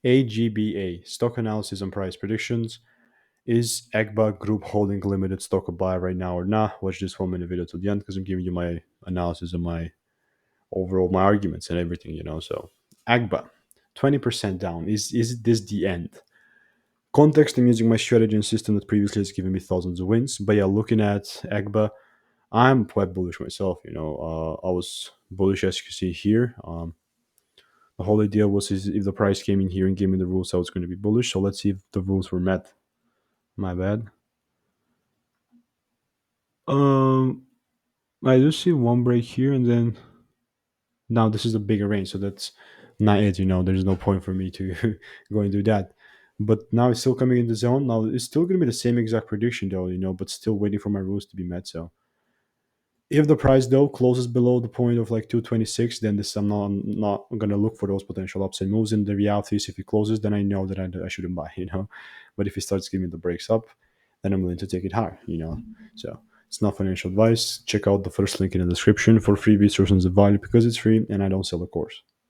AGBA, Stock Analysis and Price Predictions. Is AGBA Group Holding Limited stock a buy right now or not? Watch this 1 minute video to the end because I'm giving you my analysis and my overall my arguments and everything, So AGBA, 20% down. Is this the end? Context, I'm using my strategy and system that previously has given me thousands of wins. But yeah, looking at AGBA, I'm quite bullish myself. I was bullish as you can see here. The whole idea was is if the price came in here and gave me the rules, I was going to be bullish. So let's see if the rules were met. My bad. Um, I do see one break here, and then now this is a bigger range, so that's not it. There's no point for me to go and do that. But now it's still coming in the zone. Now it's still going to be the same exact prediction, though. But still waiting for my rules to be met. So if the price though closes below the point of like 226, then this I'm not gonna look for those potential upside moves. And the reality is, if it closes, then I know that I shouldn't buy. But if it starts giving the breaks up, then I'm willing to take it higher. So it's not financial advice. Check out the first link in the description for free resources of value because it's free and I don't sell a course.